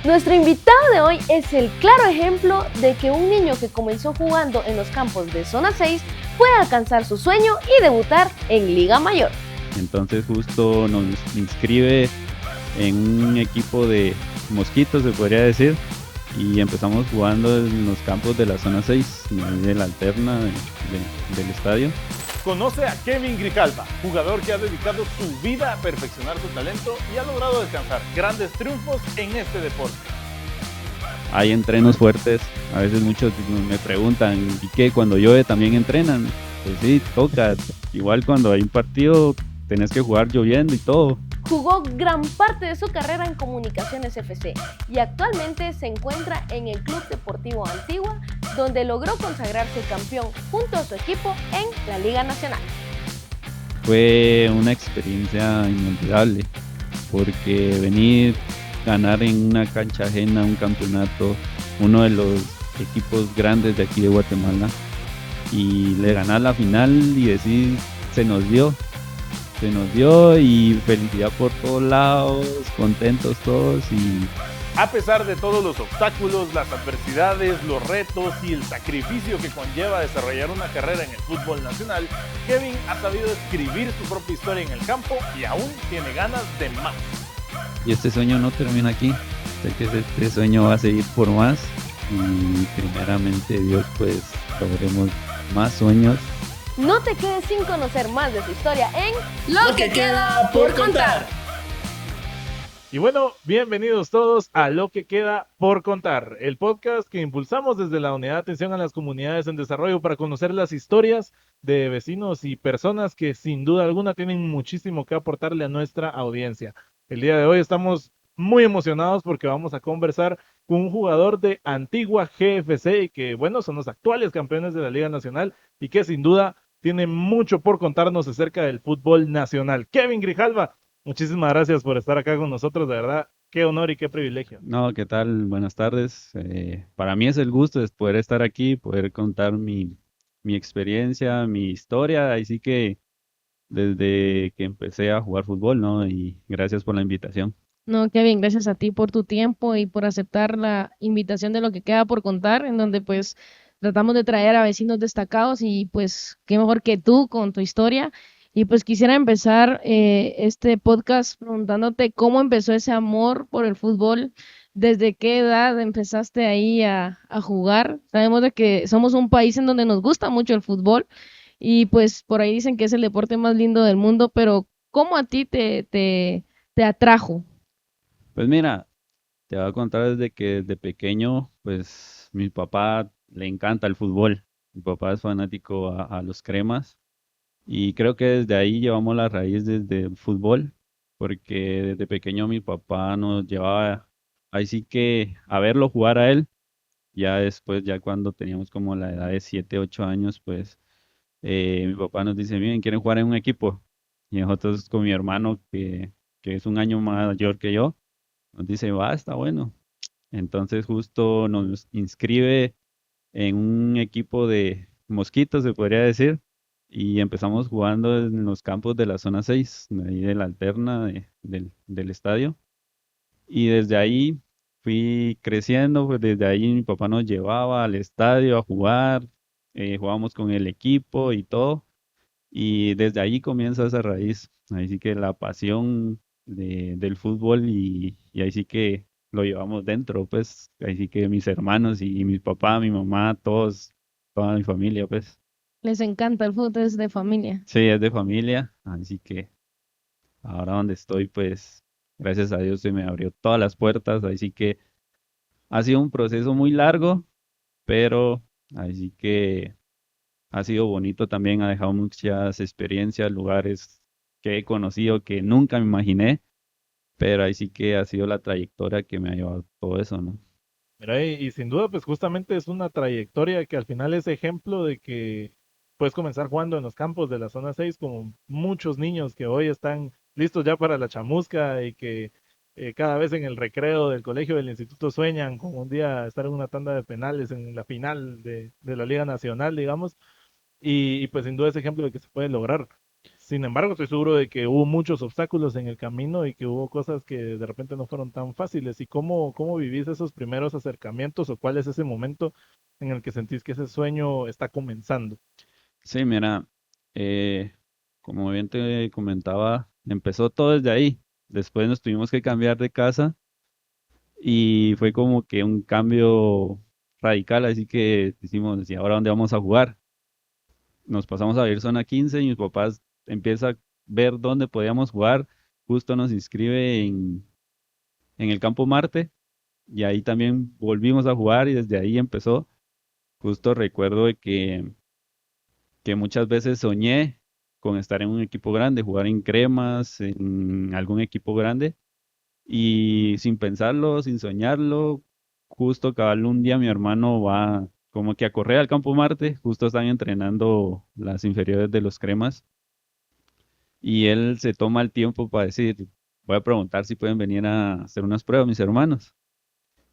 Nuestro invitado de hoy es el claro ejemplo de que un niño que comenzó jugando en los campos de Zona 6 puede alcanzar su sueño y debutar en Liga Mayor. Entonces justo nos inscribe en un equipo de mosquitos, se podría decir, y empezamos jugando en los campos de la Zona 6, de la alterna del estadio. Conoce a Kevin Grijalva, jugador que ha dedicado su vida a perfeccionar su talento y ha logrado alcanzar grandes triunfos en este deporte. Hay entrenos fuertes, a veces muchos me preguntan, ¿y qué? Cuando llueve también entrenan. Pues sí, toca, igual cuando hay un partido tenés que jugar lloviendo y todo. Jugó gran parte de su carrera en Comunicaciones FC y actualmente se encuentra en el Club Deportivo Antigua, donde logró consagrarse campeón junto a su equipo en la Liga Nacional. Fue una experiencia inolvidable, porque venir, ganar en una cancha ajena un campeonato, uno de los equipos grandes de aquí de Guatemala, y le ganar la final y decir, se nos dio y felicidad por todos lados, contentos todos. Y a pesar de todos los obstáculos, las adversidades, los retos y el sacrificio que conlleva desarrollar una carrera en el fútbol nacional, Kevin ha sabido escribir su propia historia en el campo y aún tiene ganas de más. Y este sueño no termina aquí, sé que este sueño va a seguir por más y primeramente Dios, pues logremos más sueños. No te quedes sin conocer más de su historia en Lo que queda por contar. Y bueno, bienvenidos todos a Lo que queda por contar, el podcast que impulsamos desde la Unidad de Atención a las Comunidades en Desarrollo para conocer las historias de vecinos y personas que sin duda alguna tienen muchísimo que aportarle a nuestra audiencia. El día de hoy estamos muy emocionados porque vamos a conversar con un jugador de Antigua GFC y que, bueno, son los actuales campeones de la Liga Nacional y que sin duda tiene mucho por contarnos acerca del fútbol nacional. Kevin Grijalva, muchísimas gracias por estar acá con nosotros, de verdad, qué honor y qué privilegio. No, ¿qué tal? Buenas tardes. Para mí es el gusto de poder estar aquí, poder contar mi experiencia, mi historia, así que desde que empecé a jugar fútbol, ¿no? Y gracias por la invitación. No, Kevin, gracias a ti por tu tiempo y por aceptar la invitación de Lo que queda por contar, en donde pues tratamos de traer a vecinos destacados y pues qué mejor que tú con tu historia. Y pues quisiera empezar este podcast preguntándote cómo empezó ese amor por el fútbol, desde qué edad empezaste ahí a jugar. Sabemos de que somos un país en donde nos gusta mucho el fútbol y pues por ahí dicen que es el deporte más lindo del mundo, pero ¿cómo a ti te atrajo? Pues mira, te voy a contar desde que desde pequeño, pues mi papá le encanta el fútbol. Mi papá es fanático a los cremas y creo que desde ahí llevamos la raíz desde el fútbol, porque desde pequeño mi papá nos llevaba ahí sí que a verlo jugar a él. Ya después, ya cuando teníamos como la edad de 7 8 años, pues mi papá nos dice, miren, ¿quieren jugar en un equipo? Y nosotros con mi hermano, que es un año mayor que yo, nos dice, va, está bueno. Entonces justo nos inscribe en un equipo de mosquitos, se podría decir, y empezamos jugando en los campos de la zona 6 de ahí de la alterna del estadio. Y desde ahí fui creciendo, pues desde ahí mi papá nos llevaba al estadio a jugar, jugábamos con el equipo y todo. Y desde ahí comienza esa raíz. Ahí sí que la pasión del fútbol y ahí sí que lo llevamos dentro, pues. Ahí sí que mis hermanos y mi papá, mi mamá, todos, toda mi familia, pues. Les encanta el fútbol, es de familia. Sí, es de familia. Así que ahora donde estoy, pues, gracias a Dios se me abrió todas las puertas. Así que ha sido un proceso muy largo, pero así que ha sido bonito también, ha dejado muchas experiencias, lugares que he conocido que nunca me imaginé, pero ahí sí que ha sido la trayectoria que me ha llevado a todo eso, ¿no? Mira, y sin duda, pues justamente es una trayectoria que al final es ejemplo de que puedes comenzar jugando en los campos de la zona 6 como muchos niños que hoy están listos ya para la chamusca y que cada vez en el recreo del colegio del instituto sueñan con un día estar en una tanda de penales en la final de la Liga Nacional, digamos, y pues sin duda es ejemplo de que se puede lograr. Sin embargo, estoy seguro de que hubo muchos obstáculos en el camino y que hubo cosas que de repente no fueron tan fáciles. ¿Y cómo vivís esos primeros acercamientos o cuál es ese momento en el que sentís que ese sueño está comenzando? Sí, mira, eh, como bien te comentaba, empezó todo desde ahí. Después nos tuvimos que cambiar de casa y fue como que un cambio radical, así que decimos, ¿y ahora dónde vamos a jugar? Nos pasamos a ir zona 15 y mis papás empiezan a ver dónde podíamos jugar. Justo nos inscribe en el Campo Marte y ahí también volvimos a jugar y desde ahí empezó. Justo recuerdo de que muchas veces soñé con estar en un equipo grande, jugar en Cremas, en algún equipo grande y sin pensarlo, sin soñarlo, justo cabal un día mi hermano va como que a correr al Campo Marte, justo están entrenando las inferiores de los Cremas y él se toma el tiempo para decir, voy a preguntar si pueden venir a hacer unas pruebas mis hermanos.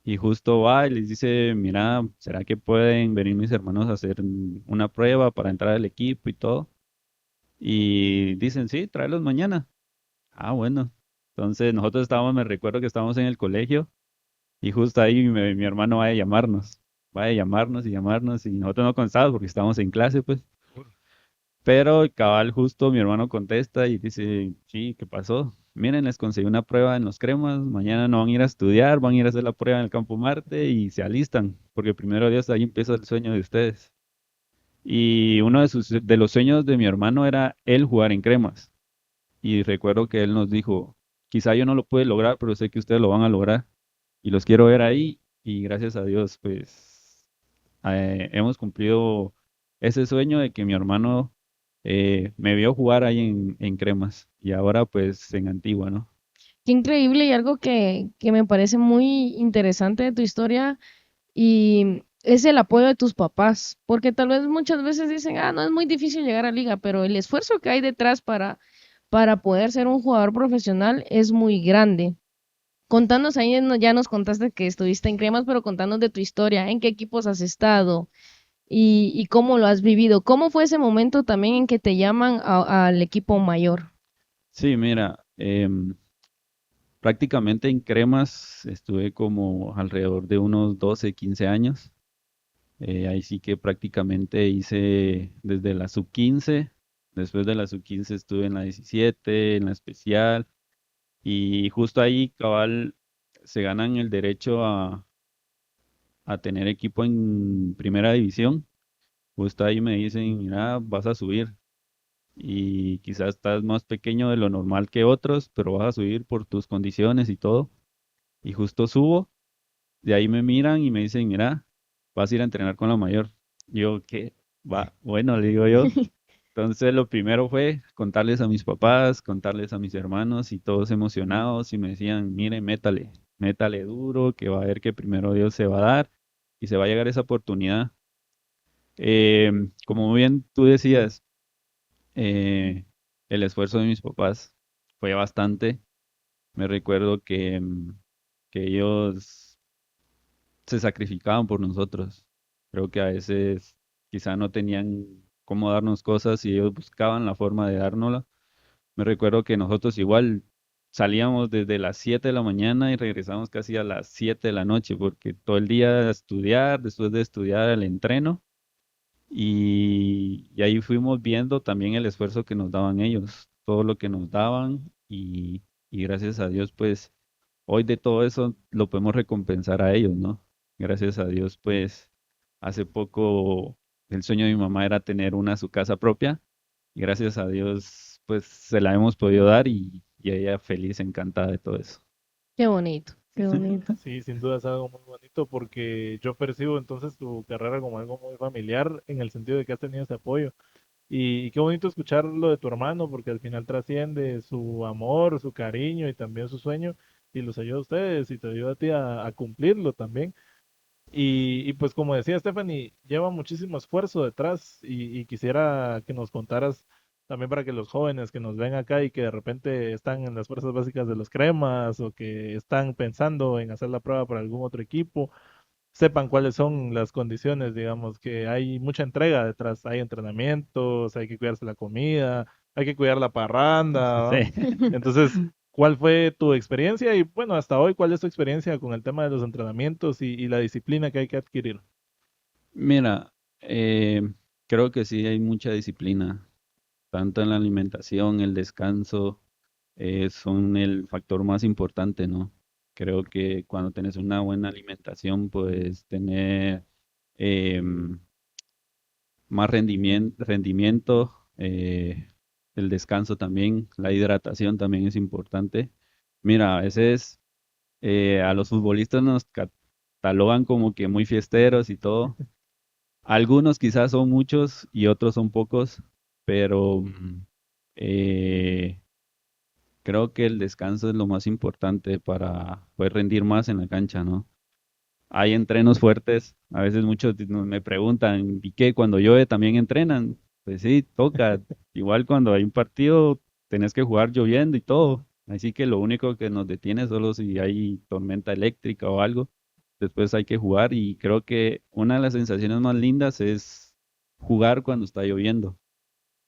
Y justo va y les dice, mira, ¿será que pueden venir mis hermanos a hacer una prueba para entrar al equipo y todo? Y dicen, sí, tráelos mañana. Ah, bueno. Entonces nosotros estábamos, me recuerdo que estábamos en el colegio y justo ahí mi hermano va a llamarnos y llamarnos y nosotros no contestábamos porque estábamos en clase, pues. Pero cabal justo mi hermano contesta y dice, sí, ¿qué pasó? Miren, les conseguí una prueba en los Cremas, mañana no van a ir a estudiar, van a ir a hacer la prueba en el Campo Marte y se alistan, porque primero Dios ahí empieza el sueño de ustedes. Y uno de los sueños de mi hermano era él jugar en Cremas. Y recuerdo que él nos dijo, quizá yo no lo pude lograr, pero sé que ustedes lo van a lograr. Y los quiero ver ahí. Y gracias a Dios, pues hemos cumplido ese sueño de que mi hermano me vio jugar ahí en Cremas. Y ahora pues en Antigua, ¿no? Qué increíble y algo que me parece muy interesante de tu historia y es el apoyo de tus papás, porque tal vez muchas veces dicen, no es muy difícil llegar a liga, pero el esfuerzo que hay detrás para poder ser un jugador profesional es muy grande. Contanos ahí, ya nos contaste que estuviste en Cremas, pero contanos de tu historia, en qué equipos has estado y cómo lo has vivido. ¿Cómo fue ese momento también en que te llaman al equipo mayor? Sí, mira, prácticamente en Cremas estuve como alrededor de unos 12 15 años. Ahí sí que prácticamente hice desde la sub 15. Después de la sub 15 estuve en la 17, en la especial, y justo ahí, cabal, se ganan el derecho a tener equipo en primera división. Justo ahí me dicen, mira, vas a subir y quizás estás más pequeño de lo normal que otros, pero vas a subir por tus condiciones y todo. Y justo subo, de ahí me miran y me dicen, mira, vas a ir a entrenar con la mayor. Yo, ¿qué? Va, bueno, le digo yo. Entonces lo primero fue contarles a mis papás, contarles a mis hermanos y todos emocionados y me decían, mire, métale, métale duro, que va a ver que primero Dios se va a dar y se va a llegar esa oportunidad. Como bien tú decías, eh, el esfuerzo de mis papás fue bastante. Me recuerdo que ellos se sacrificaban por nosotros. Creo que a veces quizá no tenían cómo darnos cosas y ellos buscaban la forma de dárnosla. Me recuerdo que nosotros igual salíamos desde las 7 de la mañana y regresamos casi a las 7 de la noche, porque todo el día a estudiar, después de estudiar el entreno, y ahí fuimos viendo también el esfuerzo que nos daban ellos, todo lo que nos daban, y gracias a Dios, pues hoy de todo eso lo podemos recompensar a ellos, ¿no? Gracias a Dios, pues hace poco el sueño de mi mamá era tener su casa propia y gracias a Dios, pues se la hemos podido dar y ella feliz, encantada de todo eso. Qué bonito, qué bonito. Sí, sin duda es algo muy bonito porque yo percibo entonces tu carrera como algo muy familiar en el sentido de que has tenido ese apoyo. Y qué bonito escuchar lo de tu hermano porque al final trasciende su amor, su cariño y también su sueño y los ayuda a ustedes y te ayuda a ti a cumplirlo también. Y pues como decía Stephanie, lleva muchísimo esfuerzo detrás y quisiera que nos contaras también para que los jóvenes que nos ven acá y que de repente están en las fuerzas básicas de los cremas o que están pensando en hacer la prueba para algún otro equipo, sepan cuáles son las condiciones, digamos, que hay mucha entrega detrás, hay entrenamientos, hay que cuidarse la comida, hay que cuidar la parranda, ¿va? Sí. Entonces, ¿cuál fue tu experiencia? Y bueno, hasta hoy, ¿cuál es tu experiencia con el tema de los entrenamientos y la disciplina que hay que adquirir? Mira, creo que sí hay mucha disciplina, tanto en la alimentación, el descanso, son el factor más importante, ¿no? Creo que cuando tienes una buena alimentación, puedes tener em, más rendimiento, el descanso también, la hidratación también es importante. Mira, a veces a los futbolistas nos catalogan como que muy fiesteros y todo. Algunos quizás son muchos y otros son pocos, pero eh, creo que el descanso es lo más importante para poder rendir más en la cancha, ¿no? Hay entrenos fuertes, a veces muchos me preguntan, ¿y qué? Cuando llueve también entrenan. Pues sí, toca. Igual cuando hay un partido, tenés que jugar lloviendo y todo. Así que lo único que nos detiene es solo si hay tormenta eléctrica o algo. Después hay que jugar y creo que una de las sensaciones más lindas es jugar cuando está lloviendo.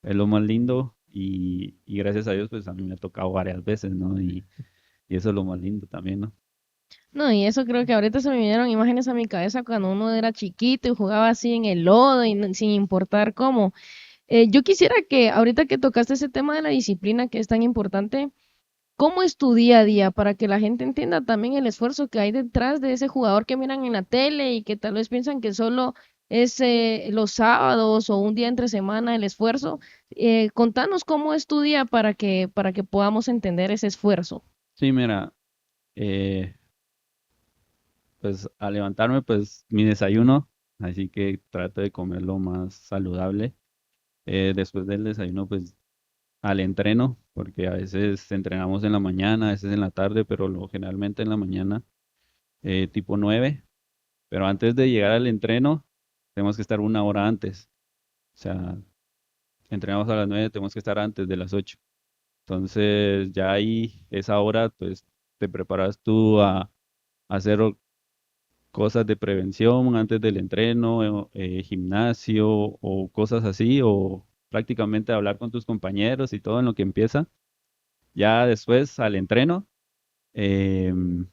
Es lo más lindo y gracias a Dios pues a mí me ha tocado varias veces, ¿no? Y eso es lo más lindo también, ¿no? No, y eso creo que ahorita se me vinieron imágenes a mi cabeza cuando uno era chiquito y jugaba así en el lodo y sin importar cómo. Yo quisiera que ahorita que tocaste ese tema de la disciplina que es tan importante, ¿cómo es tu día a día para que la gente entienda también el esfuerzo que hay detrás de ese jugador que miran en la tele y que tal vez piensan que solo es los sábados o un día entre semana el esfuerzo? Contanos cómo es tu día para que podamos entender ese esfuerzo. Sí, mira, eh, pues al levantarme, pues mi desayuno, así que trato de comer lo más saludable. Después del desayuno, pues al entreno, porque a veces entrenamos en la mañana, a veces en la tarde, pero generalmente en la mañana, tipo 9. Pero antes de llegar al entreno, tenemos que estar una hora antes. O sea, entrenamos a las 9, tenemos que estar antes de las 8. Entonces, ya ahí, esa hora, pues te preparas tú a hacer cosas de prevención antes del entreno, gimnasio o cosas así, o prácticamente hablar con tus compañeros y todo en lo que empieza. Ya después al entreno, em,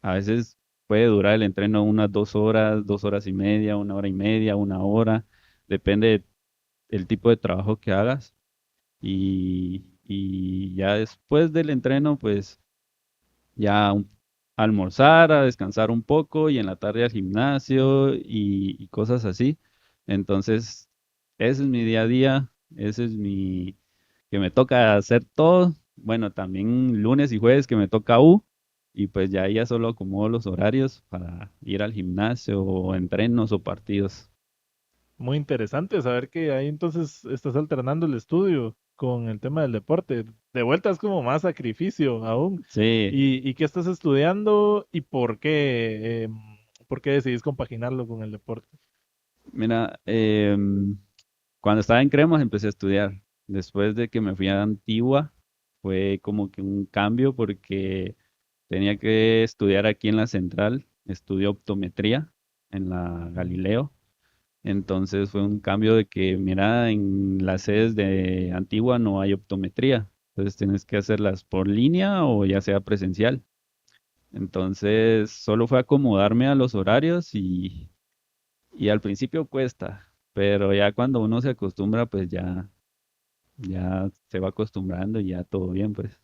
a veces puede durar el entreno unas 2 horas, 2 horas y media, 1 hora y media, 1 hora, depende del tipo de trabajo que hagas. Y ya después del entreno, pues ya almorzar, a descansar un poco y en la tarde al gimnasio y cosas así. Entonces, ese es mi día a día, ese es que me toca hacer todo. Bueno, también lunes y jueves que me toca U y pues ya solo acomodo los horarios para ir al gimnasio o entrenos o partidos. Muy interesante saber que ahí entonces estás alternando el estudio con el tema del deporte. De vuelta es como más sacrificio aún. Sí, ¿Y qué estás estudiando y por qué decidís compaginarlo con el deporte? mira, cuando estaba en Cremas empecé a estudiar. Después de que me fui a Antigua, fue como que un cambio porque tenía que estudiar aquí en la central. Estudié optometría en la Galileo. Entonces fue un cambio de que, mira, en las sedes de Antigua no hay optometría. Entonces tienes que hacerlas por línea o ya sea presencial. Entonces solo fue acomodarme a los horarios y al principio cuesta, pero ya cuando uno se acostumbra, pues ya se va acostumbrando y ya todo bien, pues.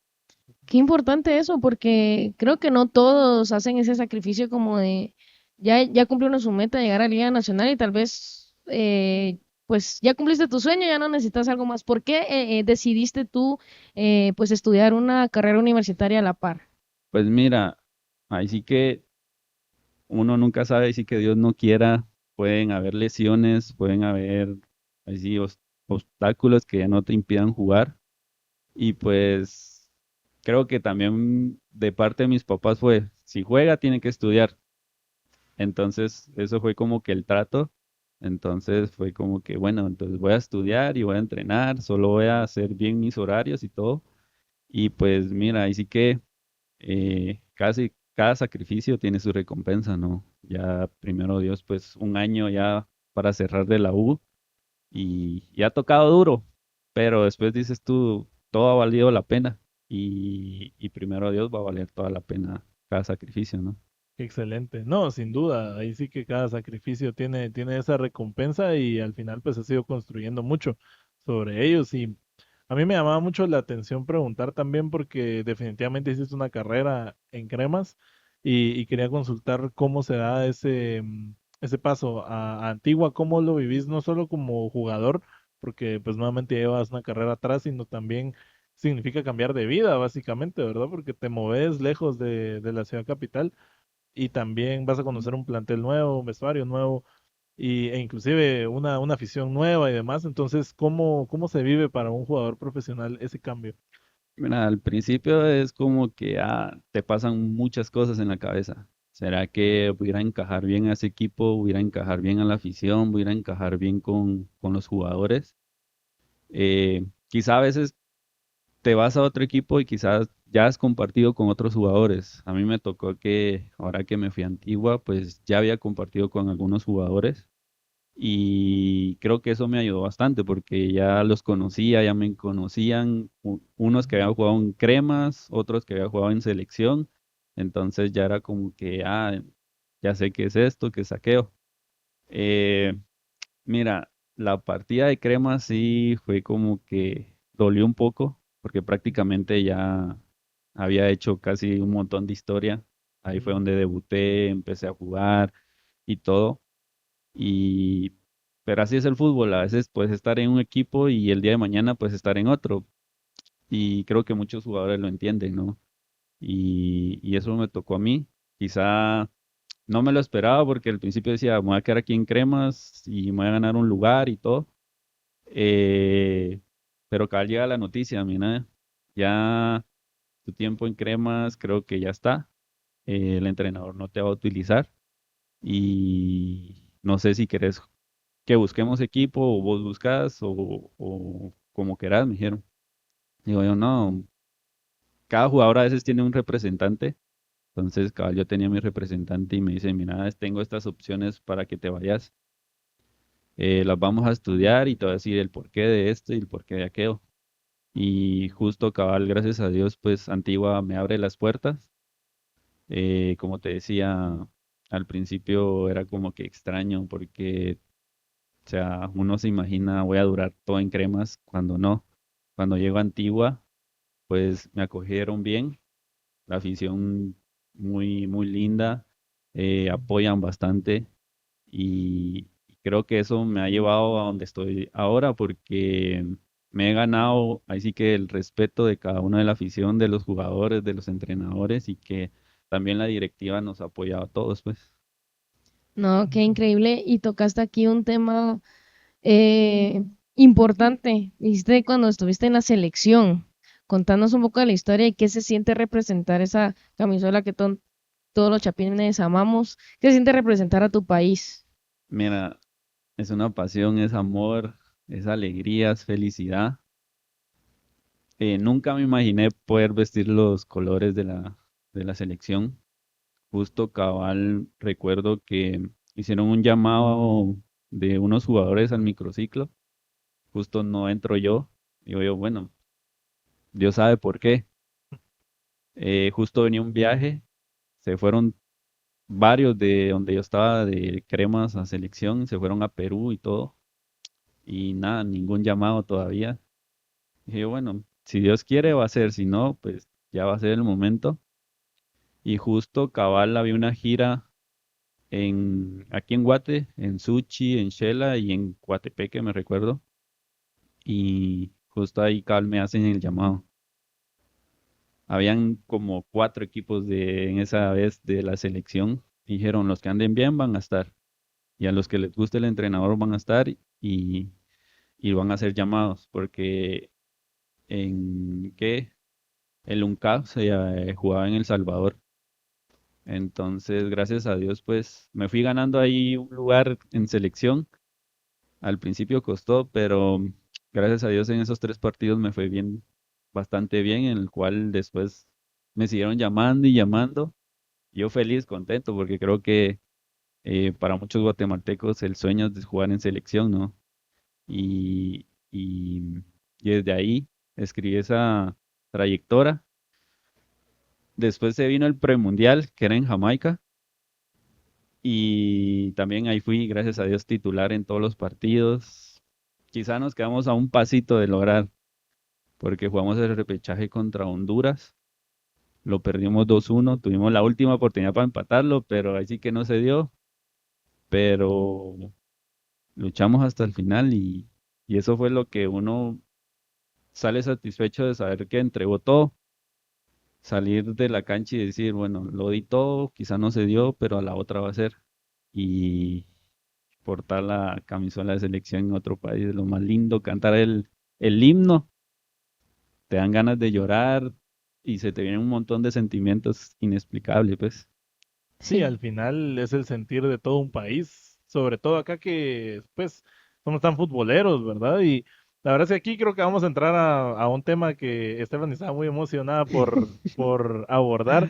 Qué importante eso, porque creo que no todos hacen ese sacrificio como de ya cumplieron su meta de llegar a Liga Nacional y tal vez pues ya cumpliste tu sueño, ya no necesitas algo más. ¿Por qué decidiste tú pues estudiar una carrera universitaria a la par? Pues mira, ahí sí que uno nunca sabe, ahí sí que Dios no quiera, pueden haber lesiones, pueden haber ahí sí, obstáculos que ya no te impidan jugar. Y pues creo que también de parte de mis papás fue, si juega, tiene que estudiar. Entonces, eso fue como que el trato. Entonces fue como que, bueno, entonces voy a estudiar y voy a entrenar, solo voy a hacer bien mis horarios y todo. Y pues mira, ahí sí que casi cada sacrificio tiene su recompensa, ¿no? Ya primero Dios, pues un año ya para cerrar de la U y ha tocado duro, pero después dices tú, todo ha valido la pena y primero Dios va a valer toda la pena cada sacrificio, ¿no? Excelente. No, sin duda, ahí sí que cada sacrificio tiene esa recompensa y al final pues has ido construyendo mucho sobre ellos y a mí me llamaba mucho la atención preguntar también porque definitivamente hiciste una carrera en cremas y quería consultar cómo se da ese paso a Antigua, cómo lo vivís no solo como jugador, porque pues nuevamente llevas una carrera atrás, sino también significa cambiar de vida básicamente, ¿verdad? Porque te moves lejos de la ciudad capital y también vas a conocer un plantel nuevo, un vestuario nuevo e inclusive una afición nueva y demás. Entonces, ¿cómo se vive para un jugador profesional ese cambio? Mira, al principio es como que te pasan muchas cosas en la cabeza. ¿Será que voy a ir a encajar bien a ese equipo? ¿Voy a ir a encajar bien a la afición? ¿Voy a ir a encajar bien con los jugadores? Quizá a veces te vas a otro equipo y quizás ya has compartido con otros jugadores. A mí me tocó que ahora que me fui a Antigua, pues ya había compartido con algunos jugadores y creo que eso me ayudó bastante porque ya los conocía, ya me conocían, unos que habían jugado en cremas, otros que habían jugado en selección, entonces ya era como que, ya sé qué es esto, qué es saqueo. Eh, Mira, la partida de cremas sí fue como que dolió un poco porque prácticamente ya había hecho casi un montón de historia. Ahí fue Mm. donde debuté, empecé a jugar y todo. Y, pero así es el fútbol, a veces puedes estar en un equipo y el día de mañana puedes estar en otro. Y creo que muchos jugadores lo entienden, ¿no? Y eso me tocó a mí. Quizá no me lo esperaba porque al principio decía, me voy a quedar aquí en Cremas y me voy a ganar un lugar y todo. Eh, pero acá llega la noticia, mira, ya tu tiempo en Cremas creo que ya está. El entrenador no te va a utilizar y no sé si querés que busquemos equipo o vos buscas o como querás, me dijeron. Digo yo, no, cada jugador a veces tiene un representante. Entonces, cabal, yo tenía mi representante y me dice, mira, tengo estas opciones para que te vayas. Las vamos a estudiar y te voy a decir el porqué de esto y el porqué de aquello. Y justo, cabal, gracias a Dios, pues Antigua me abre las puertas. Como te decía, al principio era como que extraño porque, o sea, uno se imagina voy a durar todo en cremas cuando no. Cuando llego a Antigua, pues me acogieron bien, la afición muy, muy linda, apoyan bastante y creo que eso me ha llevado a donde estoy ahora porque me he ganado, ahí sí que el respeto de cada uno de la afición, de los jugadores, de los entrenadores y que también la directiva nos ha apoyado a todos, pues. No, qué increíble. Y tocaste aquí un tema eh, importante. Dijiste cuando estuviste en la selección. Contanos un poco de la historia y qué se siente representar esa camisola que todos los chapines amamos. ¿Qué se siente representar a tu país? Mira, es una pasión, es amor, es alegría, es felicidad. Nunca me imaginé poder vestir los colores de la selección. Justo cabal, recuerdo que hicieron un llamado de unos jugadores al microciclo. Justo no entro yo. Digo yo, bueno, Dios sabe por qué. Justo venía un viaje, se fueron varios de donde yo estaba de cremas a selección, se fueron a Perú y todo. Y nada, ningún llamado todavía. Dije yo, bueno, si Dios quiere va a ser, si no, pues ya va a ser el momento. Y justo cabal había una gira aquí en Guate, en Suchi, en Shela y en Coatepeque, me recuerdo. Y justo ahí cabal me hacen el llamado. Habían como cuatro equipos en esa vez de la selección. Dijeron, los que anden bien van a estar. Y a los que les guste el entrenador van a estar y van a ser llamados. Porque ¿qué? El UNCAP jugaba en El Salvador. Entonces, gracias a Dios, pues me fui ganando ahí un lugar en selección. Al principio costó, pero gracias a Dios en esos tres partidos me fue bien, bastante bien, en el cual después me siguieron llamando y llamando. Yo feliz, contento, porque creo que para muchos guatemaltecos el sueño es de jugar en selección, ¿no? Y Y desde ahí escribí esa trayectoria. Después se vino el premundial, que era en Jamaica, y también ahí fui, gracias a Dios, titular en todos los partidos. Quizá nos quedamos a un pasito de lograr, porque jugamos el repechaje contra Honduras, lo perdimos 2-1, tuvimos la última oportunidad para empatarlo, pero ahí sí que no se dio, pero luchamos hasta el final y eso fue lo que uno sale satisfecho de saber que entregó todo, salir de la cancha y decir, bueno, lo di todo, quizá no se dio, pero a la otra va a ser. Y portar la camisola de selección en otro país es lo más lindo, cantar el himno, te dan ganas de llorar y se te vienen un montón de sentimientos inexplicables, pues. Sí, Sí. al final es el sentir de todo un país, sobre todo acá que pues somos tan futboleros, ¿verdad? Y la verdad es que aquí creo que vamos a entrar a un tema que Stephanie estaba muy emocionada por abordar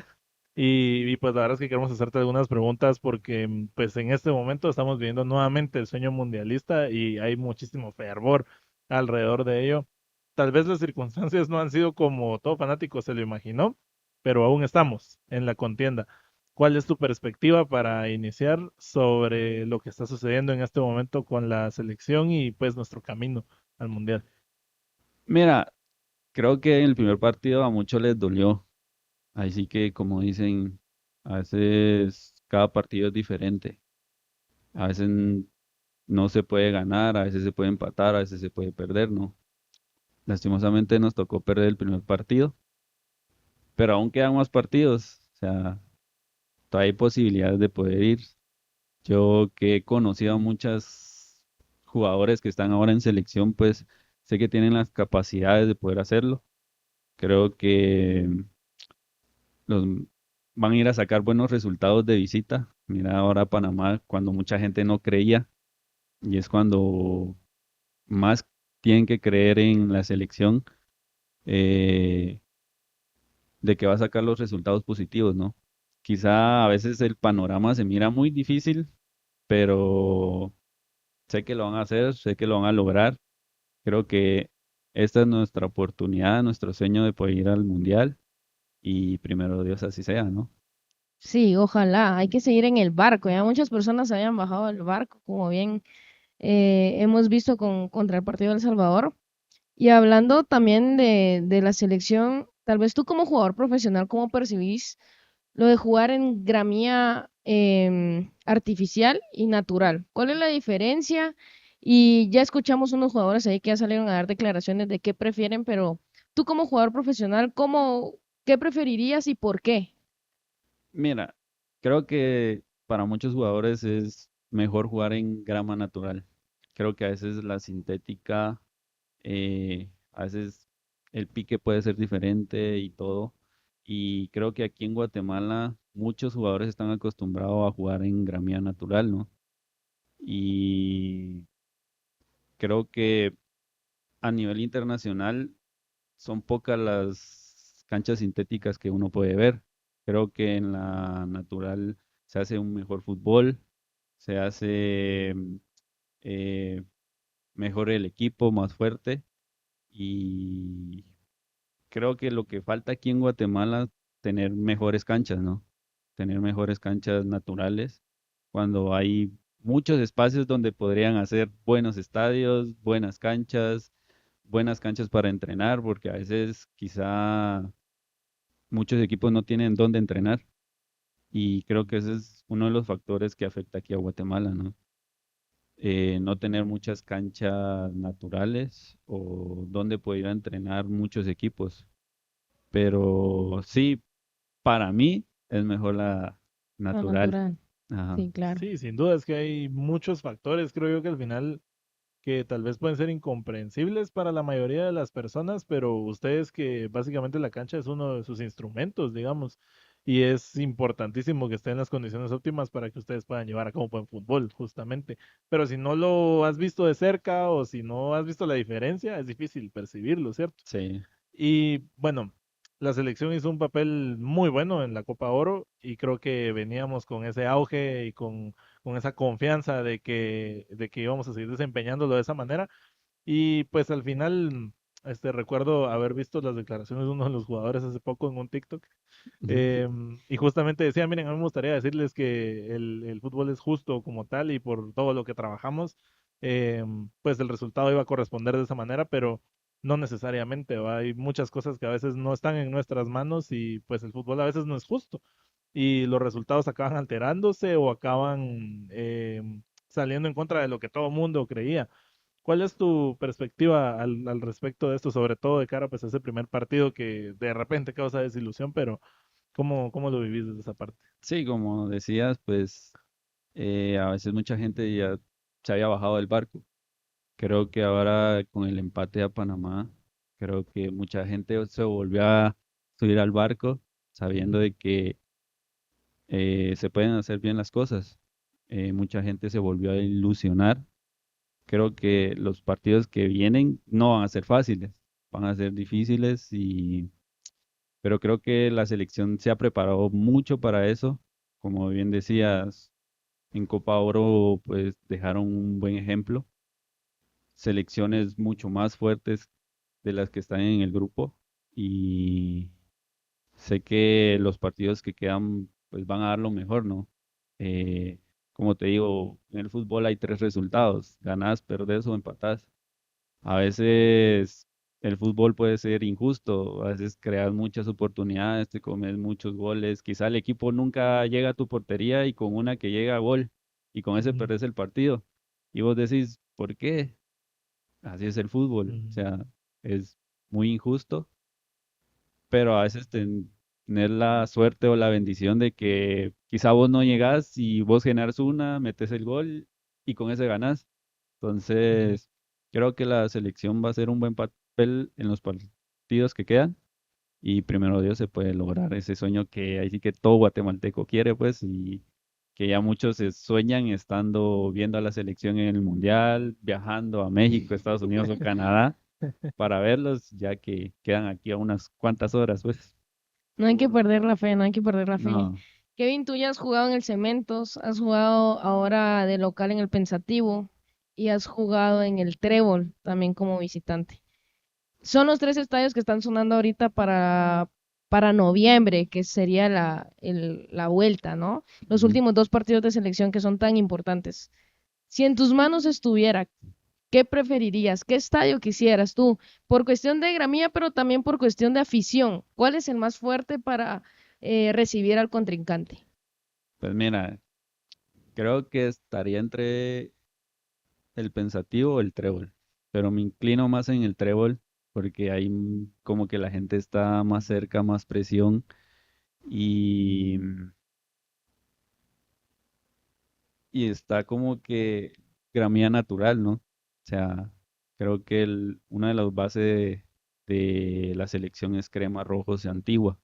y pues la verdad es que queremos hacerte algunas preguntas porque pues en este momento estamos viviendo nuevamente el sueño mundialista y hay muchísimo fervor alrededor de ello. Tal vez las circunstancias no han sido como todo fanático se lo imaginó, pero aún estamos en la contienda. ¿Cuál es tu perspectiva para iniciar sobre lo que está sucediendo en este momento con la selección y pues nuestro camino al mundial? Mira, creo que en el primer partido a muchos les dolió. Ahí sí que, como dicen, a veces cada partido es diferente. A veces no se puede ganar, a veces se puede empatar, a veces se puede perder, ¿no? Lastimosamente nos tocó perder el primer partido, pero aún quedan más partidos. O sea, todavía hay posibilidades de poder ir. Yo que he conocido a muchos jugadores que están ahora en selección, pues sé que tienen las capacidades de poder hacerlo. Creo que los van a ir a sacar buenos resultados de visita. Mira ahora Panamá, cuando mucha gente no creía, y es cuando más tienen que creer en la selección eh, de que va a sacar los resultados positivos, ¿no? Quizá a veces el panorama se mira muy difícil, pero sé que lo van a hacer, sé que lo van a lograr. Creo que esta es nuestra oportunidad, nuestro sueño de poder ir al mundial y primero Dios así sea, ¿no? Sí, ojalá. Hay que seguir en el barco. Ya muchas personas se habían bajado del barco, como bien hemos visto contra el partido de El Salvador. Y hablando también de la selección, tal vez tú como jugador profesional, ¿cómo percibís lo de jugar en gramía artificial y natural? ¿Cuál es la diferencia? Y ya escuchamos unos jugadores ahí que ya salieron a dar declaraciones de qué prefieren, pero tú como jugador profesional, qué preferirías y por qué? Mira, creo que para muchos jugadores es mejor jugar en grama natural. Creo que a veces la sintética, a veces el pique puede ser diferente y todo. Y creo que aquí en Guatemala muchos jugadores están acostumbrados a jugar en gramía natural, ¿no? Y creo que a nivel internacional son pocas las canchas sintéticas que uno puede ver. Creo que en la natural se hace un mejor fútbol, se hace eh, mejor el equipo, más fuerte. Y creo que lo que falta aquí en Guatemala, tener mejores canchas, ¿no? Tener mejores canchas naturales, cuando hay muchos espacios donde podrían hacer buenos estadios, buenas canchas para entrenar, porque a veces quizá muchos equipos no tienen dónde entrenar y creo que ese es uno de los factores que afecta aquí a Guatemala, ¿no? No tener muchas canchas naturales o donde pudiera entrenar muchos equipos. Pero sí, para mí es mejor la Lo natural. natural. Ajá. Sí, claro. Sí, sin duda es que hay muchos factores, creo yo que al final que tal vez pueden ser incomprensibles para la mayoría de las personas, pero ustedes que básicamente la cancha es uno de sus instrumentos, digamos, y es importantísimo que esté en las condiciones óptimas para que ustedes puedan llevar a cabo buen fútbol, justamente. Pero si no lo has visto de cerca o si no has visto la diferencia, es difícil percibirlo, ¿cierto? Sí, Y bueno, la selección hizo un papel muy bueno en la Copa Oro y creo que veníamos con ese auge y con esa confianza de que íbamos a seguir desempeñándolo de esa manera. Y pues al final Recuerdo haber visto las declaraciones de uno de los jugadores hace poco en un TikTok. Ujú. Y justamente decía, miren, a mí me gustaría decirles que el fútbol es justo como tal y por todo lo que trabajamos, pues el resultado iba a corresponder de esa manera, pero no necesariamente, ¿va? Hay muchas cosas que a veces no están en nuestras manos y pues el fútbol a veces no es justo y los resultados acaban alterándose o acaban saliendo en contra de lo que todo mundo creía. ¿Cuál es tu perspectiva al respecto de esto, sobre todo de cara pues, a ese primer partido que de repente causa desilusión, pero cómo lo vivís desde esa parte? Sí, como decías, pues a veces mucha gente ya se había bajado del barco. Creo que ahora con el empate a Panamá, creo que mucha gente se volvió a subir al barco sabiendo de que se pueden hacer bien las cosas. Mucha gente se volvió a ilusionar. Creo que los partidos que vienen no van a ser fáciles, van a ser difíciles pero creo que la selección se ha preparado mucho para eso. Como bien decías, en Copa Oro pues dejaron un buen ejemplo. Selecciones mucho más fuertes de las que están en el grupo y sé que los partidos que quedan pues van a dar lo mejor, ¿no? Eh, Como te digo, en el fútbol hay tres resultados: ganás, perdés o empatás. A veces el fútbol puede ser injusto, a veces creas muchas oportunidades, te comes muchos goles, quizá el equipo nunca llega a tu portería y con una que llega a gol y con ese Ujú, perdés el partido. Y vos decís, ¿por qué? Así es el fútbol, o ujú, sea, es muy injusto, pero a veces tener la suerte o la bendición de que quizá vos no llegás y vos generas una, metes el gol y con ese ganás. ujú. Entonces, creo que la selección va a hacer un buen papel en los partidos que quedan y primero Dios se puede lograr ese sueño que ahí sí que todo guatemalteco quiere, pues, y que ya muchos se sueñan estando viendo a la selección en el Mundial, viajando a México, Estados Unidos o Canadá para verlos, ya que quedan aquí a unas cuantas horas, pues. No hay que perder la fe, no hay que perder la fe. No, Kevin, tú ya has jugado en el Cementos, has jugado ahora de local en el Pensativo y has jugado en el Trébol también como visitante. Son los tres estadios que están sonando ahorita para noviembre, que sería la vuelta, ¿no? Los ujú. últimos dos partidos de selección que son tan importantes. Si en tus manos estuviera, ¿qué preferirías? ¿Qué estadio quisieras tú? Por cuestión de gramía, pero también por cuestión de afición. ¿Cuál es el más fuerte para recibir al contrincante? Pues mira, creo que estaría entre el Pensativo o el Trébol, pero me inclino más en el Trébol porque ahí como que la gente está más cerca, más presión y y está como que gramía natural, ¿no? O sea, creo que una de las bases de la selección es Crema Rojos y Antigua.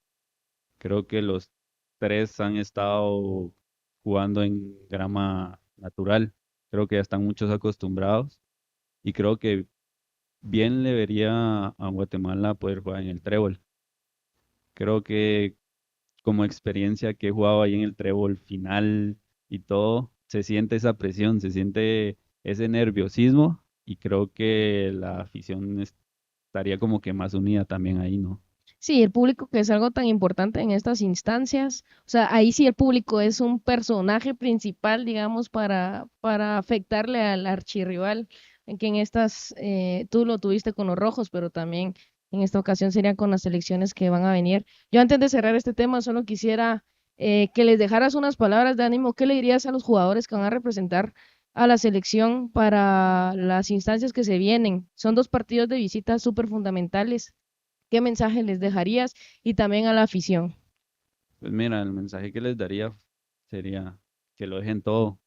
Creo que los tres han estado jugando en grama natural. Creo que ya están muchos acostumbrados y creo que bien le vería a Guatemala poder jugar en el Trébol. Creo que como experiencia que he jugado ahí en el Trébol final y todo, se siente esa presión, se siente ese nerviosismo y creo que la afición estaría como que más unida también ahí, ¿no? Sí, el público que es algo tan importante en estas instancias. O sea, ahí sí el público es un personaje principal, digamos, para afectarle al archirrival, en que en estas, tú lo tuviste con los rojos, pero también en esta ocasión sería con las elecciones que van a venir. Yo antes de cerrar este tema, solo quisiera que les dejaras unas palabras de ánimo. ¿Qué le dirías a los jugadores que van a representar a la selección para las instancias que se vienen? Son dos partidos de visita súper fundamentales. ¿Qué mensaje les dejarías? Y también a la afición. Pues mira, el mensaje que les daría sería que lo dejen todo,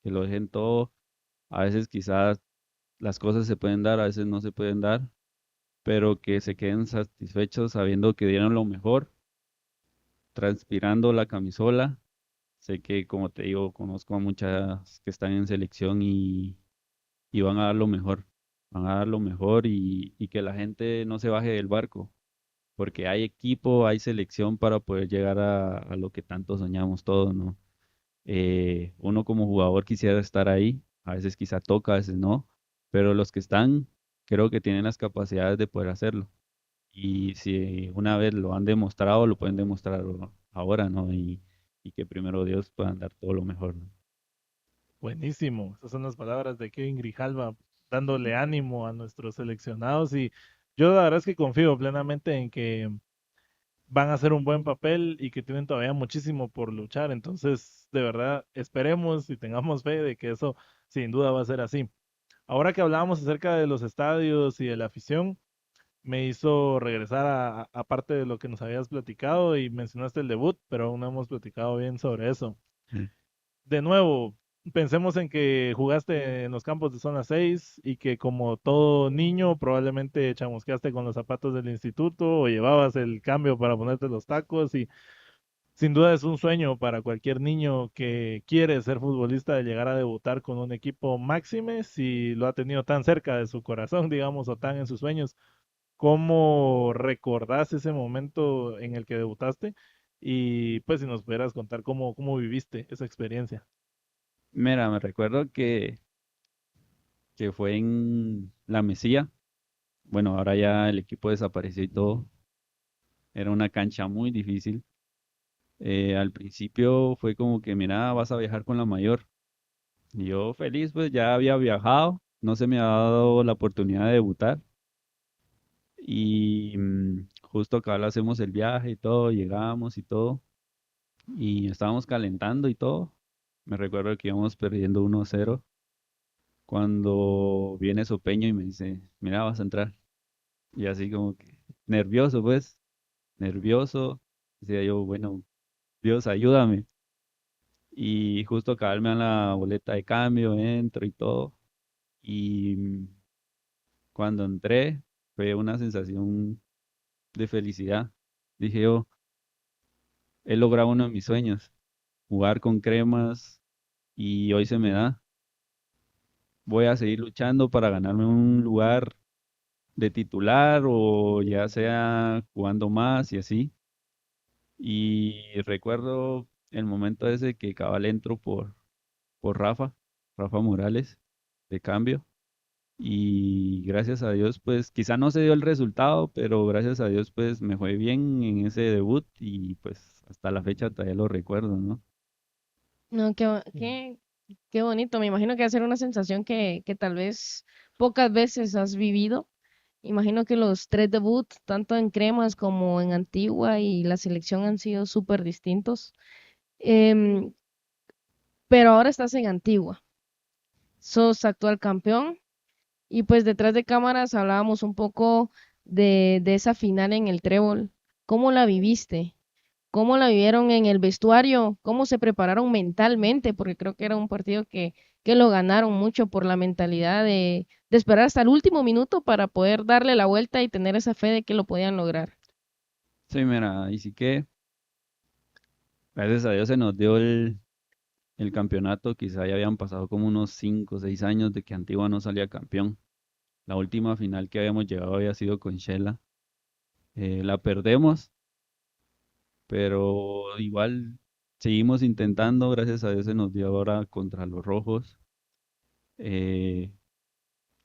que lo dejen todo. A veces quizás las cosas se pueden dar, a veces no se pueden dar, pero que se queden satisfechos sabiendo que dieron lo mejor, transpirando la camisola. Sé que, como te digo, conozco a muchas que están en selección y van a dar lo mejor. Van a dar lo mejor y que la gente no se baje del barco, porque hay equipo, hay selección para poder llegar a lo que tanto soñamos todos, ¿no? Uno como jugador quisiera estar ahí, a veces quizá toca, a veces no, pero los que están creo que tienen las capacidades de poder hacerlo. Y si una vez lo han demostrado, lo pueden demostrar ahora, ¿no? Y que primero Dios puedan dar todo lo mejor, ¿no? Buenísimo. Esas son las palabras de Kevin Grijalva, dándole ánimo a nuestros seleccionados. Y yo la verdad es que confío plenamente en que van a hacer un buen papel y que tienen todavía muchísimo por luchar. Entonces, de verdad, esperemos y tengamos fe de que eso sin duda va a ser así. Ahora que hablábamos acerca de los estadios y de la afición, me hizo regresar a parte de lo que nos habías platicado y mencionaste el debut, pero aún no hemos platicado bien sobre eso. Mm. De nuevo, pensemos en que jugaste en los campos de zona 6 y que como todo niño probablemente chamusqueaste con los zapatos del instituto o llevabas el cambio para ponerte los tacos y sin duda es un sueño para cualquier niño que quiere ser futbolista de llegar a debutar con un equipo máxime si lo ha tenido tan cerca de su corazón, digamos, o tan en sus sueños. ¿Cómo recordás ese momento en el que debutaste? Y pues si nos pudieras contar cómo viviste esa experiencia. Mira, me recuerdo que fue en La Mesía. Bueno, ahora ya el equipo desapareció y todo. Era una cancha muy difícil. Al principio fue como que, mira, vas a viajar con la mayor. Y yo feliz, pues ya había viajado. No se me ha dado la oportunidad de debutar. Y justo acá hacemos el viaje y todo, llegamos y todo. Y estábamos calentando y todo. Me recuerdo que íbamos perdiendo 1-0 cuando viene Sopeño y me dice, mira, vas a entrar. Y así como que nervioso, pues, nervioso. Decía yo, bueno, Dios, ayúdame. Y justo acá me dan la boleta de cambio, entro y todo. Y cuando entré, fue una sensación de felicidad. Dije yo, he logrado uno de mis sueños, jugar con cremas y hoy se me da. Voy a seguir luchando para ganarme un lugar de titular o ya sea jugando más y así. Y recuerdo el momento ese que cabal entro por Rafa Morales, de cambio. Y gracias a Dios, pues quizá no se dio el resultado, pero gracias a Dios, pues me fue bien en ese debut y pues hasta la fecha todavía lo recuerdo, ¿no? No, qué bonito. Me imagino que va a ser una sensación que tal vez pocas veces has vivido. Imagino que los tres debuts, tanto en Cremas como en Antigua y la selección han sido súper distintos. Em, pero ahora estás en Antigua, sos actual campeón y pues detrás de cámaras hablábamos un poco de esa final en el Trébol. ¿Cómo la viviste? ¿Cómo la vivieron en el vestuario? ¿Cómo se prepararon mentalmente? Porque creo que era un partido que lo ganaron mucho por la mentalidad de esperar hasta el último minuto para poder darle la vuelta y tener esa fe de que lo podían lograr. Sí, mira, y sí que gracias a Dios se nos dio el campeonato, quizá ya habían pasado como unos 5 o 6 años de que Antigua no salía campeón. La última final que habíamos llegado había sido con Shela. La perdemos, pero igual seguimos intentando, gracias a Dios se nos dio ahora contra los rojos. Eh,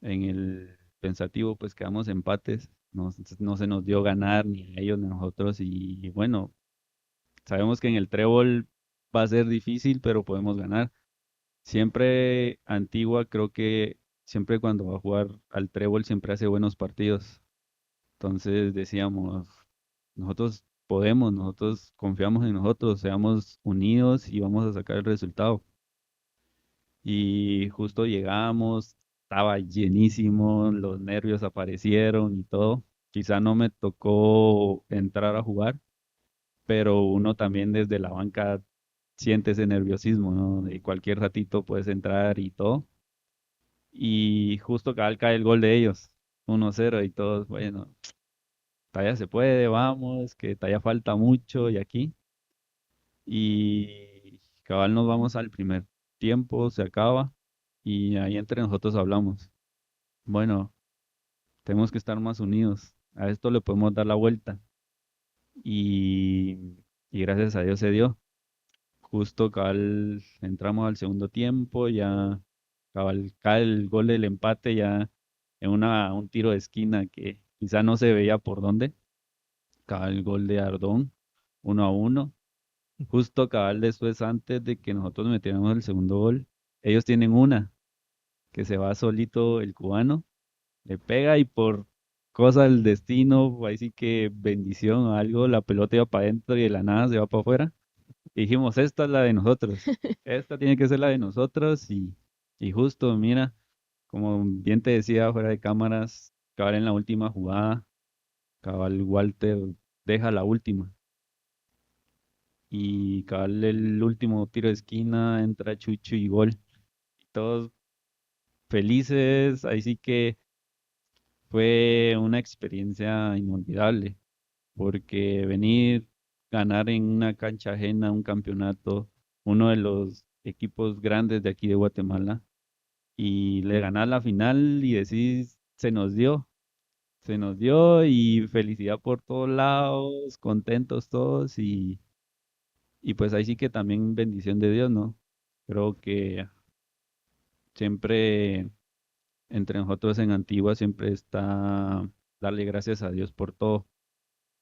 en el pensativo pues quedamos empates, no se nos dio ganar ni a ellos ni a nosotros y bueno, sabemos que en el trébol va a ser difícil, pero podemos ganar. Siempre Antigua creo que siempre cuando va a jugar al trébol siempre hace buenos partidos. Entonces decíamos, nosotros podemos, nosotros confiamos en nosotros, seamos unidos y vamos a sacar el resultado. Y justo llegamos, estaba llenísimo, los nervios aparecieron y todo. Quizá no me tocó entrar a jugar, pero uno también desde la banca siente ese nerviosismo, ¿no? De cualquier ratito puedes entrar y todo. Y justo cabal cae el gol de ellos, 1-0 y todos, bueno, todavía se puede, vamos, que todavía falta mucho y aquí. Y cabal nos vamos al primer tiempo, se acaba y ahí entre nosotros hablamos. Bueno, tenemos que estar más unidos. A esto le podemos dar la vuelta. Y, y gracias a Dios se dio. Justo cabal entramos al segundo tiempo, ya cabal cae el gol del empate, ya en un tiro de esquina que quizá no se veía por dónde. Cabal el gol de Ardón, 1-1. Justo cabal después, antes de que nosotros metiéramos el segundo gol, ellos tienen una que se va solito el cubano, le pega y por cosa del destino, ahí sí que bendición o algo, la pelota iba para adentro y de la nada se va para afuera. Y dijimos, esta es la de nosotros, esta tiene que ser la de nosotros y justo, mira, como bien te decía fuera de cámaras, cabal en la última jugada, cabal Walter deja la última. Y cabal el último tiro de esquina, entra Chucho y gol. Todos felices, ahí sí que fue una experiencia inolvidable, porque venir, ganar en una cancha ajena un campeonato, uno de los equipos grandes de aquí de Guatemala, y le ganar la final y decir, se nos dio y felicidad por todos lados, contentos todos y pues ahí sí que también bendición de Dios, ¿no? Creo que siempre entre nosotros en Antigua siempre está darle gracias a Dios por todo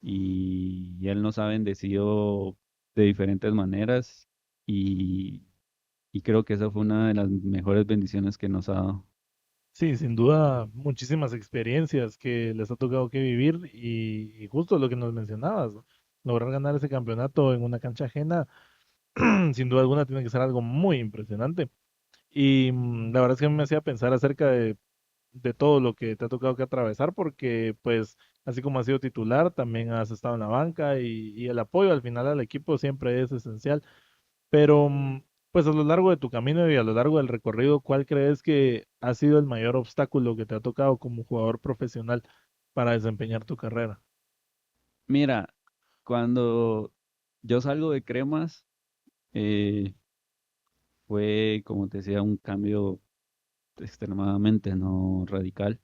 y Él nos ha bendecido de diferentes maneras y, y creo que esa fue una de las mejores bendiciones que nos ha dado. Sí, sin duda, muchísimas experiencias que les ha tocado que vivir y justo lo que nos mencionabas, ¿no? Lograr ganar ese campeonato en una cancha ajena, sin duda alguna, tiene que ser algo muy impresionante. Y la verdad es que me hacía pensar acerca de todo lo que te ha tocado que atravesar, porque pues así como has sido titular, también has estado en la banca y el apoyo al final al equipo siempre es esencial. Pero pues a lo largo de tu camino y a lo largo del recorrido, ¿cuál crees que ha sido el mayor obstáculo que te ha tocado como jugador profesional para desempeñar tu carrera? Mira, cuando yo salgo de Cremas, eh, fue, como te decía, un cambio extremadamente no radical.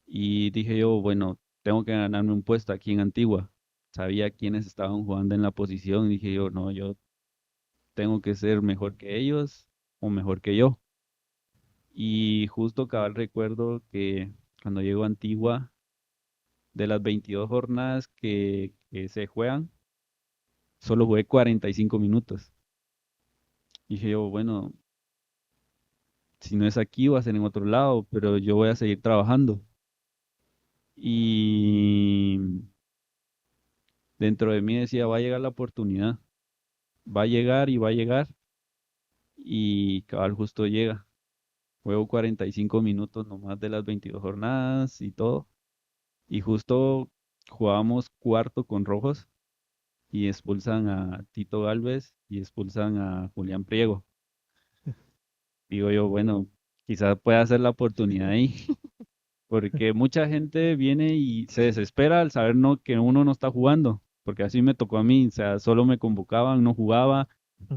Y dije yo, bueno, tengo que ganarme un puesto aquí en Antigua. Sabía quiénes estaban jugando en la posición y dije yo, no, yo tengo que ser mejor que ellos o mejor que yo. Y justo cabal recuerdo que cuando llego a Antigua, de las 22 jornadas que se juegan, solo jugué 45 minutos. Dije yo, bueno, si no es aquí, va a ser en otro lado, pero yo voy a seguir trabajando. Y dentro de mí decía, va a llegar la oportunidad, va a llegar y va a llegar. Y cabal justo llega. Juego 45 minutos nomás de las 22 jornadas y todo. Y justo jugábamos cuarto con rojos y expulsan a Tito Galvez y expulsan a Julián Priego. Digo yo, bueno, quizás pueda ser la oportunidad ahí, porque mucha gente viene y se desespera al saber no, que uno no está jugando, porque así me tocó a mí, o sea, solo me convocaban, no jugaba,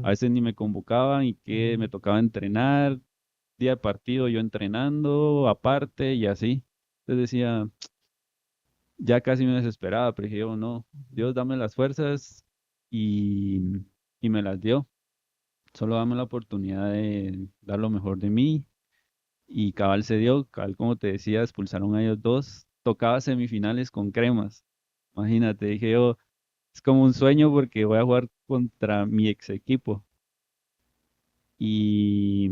a veces ni me convocaban y que me tocaba entrenar, día de partido yo entrenando aparte y así. Entonces decía, ya casi me desesperaba, pero dije yo, no, Dios dame las fuerzas y, y me las dio. Solo dame la oportunidad de dar lo mejor de mí y cabal se dio, cabal como te decía, expulsaron a ellos dos, tocaba semifinales con Cremas. Imagínate, dije yo, es como un sueño porque voy a jugar contra mi ex equipo. Y,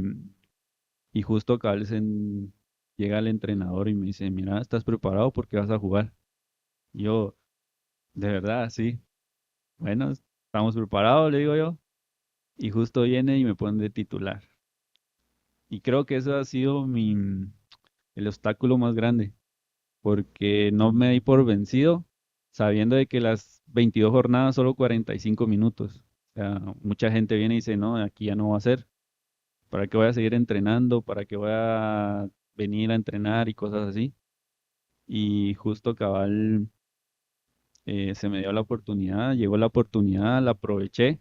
y justo cabal llega el entrenador y me dice, mira, ¿estás preparado porque vas a jugar? Y yo, de verdad, sí. Bueno, estamos preparados, le digo yo. Y justo viene y me pone de titular. Y creo que eso ha sido el obstáculo más grande, porque no me di por vencido, sabiendo de que las 22 jornadas solo 45 minutos. O sea, mucha gente viene y dice, no, aquí ya no va a ser. ¿Para qué voy a seguir entrenando? ¿Para qué voy a venir a entrenar y cosas así? Y justo cabal se me dio la oportunidad, llegó la oportunidad, la aproveché.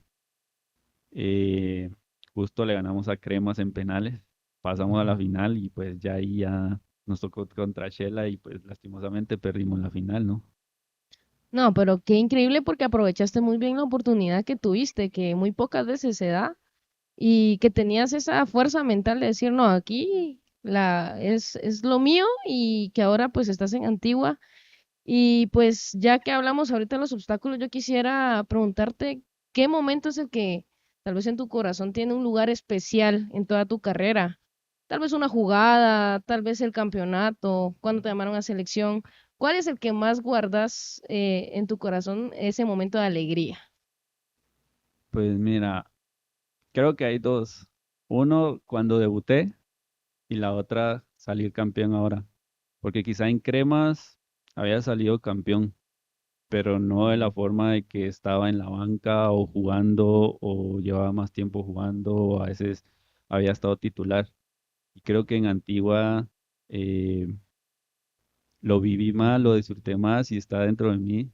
eh, Justo le ganamos a Cremas en penales, pasamos a la final y pues ya ahí ya nos tocó contra Shela y pues lastimosamente perdimos la final, ¿no? No, pero qué increíble porque aprovechaste muy bien la oportunidad que tuviste, que muy pocas veces se da, y que tenías esa fuerza mental de decir, no, aquí es lo mío y que ahora pues estás en Antigua. Y pues ya que hablamos ahorita de los obstáculos, yo quisiera preguntarte qué momento es el que tal vez en tu corazón tiene un lugar especial en toda tu carrera. Tal vez una jugada, tal vez el campeonato, cuando te llamaron a selección. ¿Cuál es el que más guardas en tu corazón ese momento de alegría? Pues mira, creo que hay dos. Uno cuando debuté y la otra salir campeón ahora. Porque quizá en Cremas había salido campeón, pero no de la forma de que estaba en la banca o jugando o llevaba más tiempo jugando o a veces había estado titular. Y creo que en Antigua eh, lo viví más, lo disfruté más y está dentro de mí.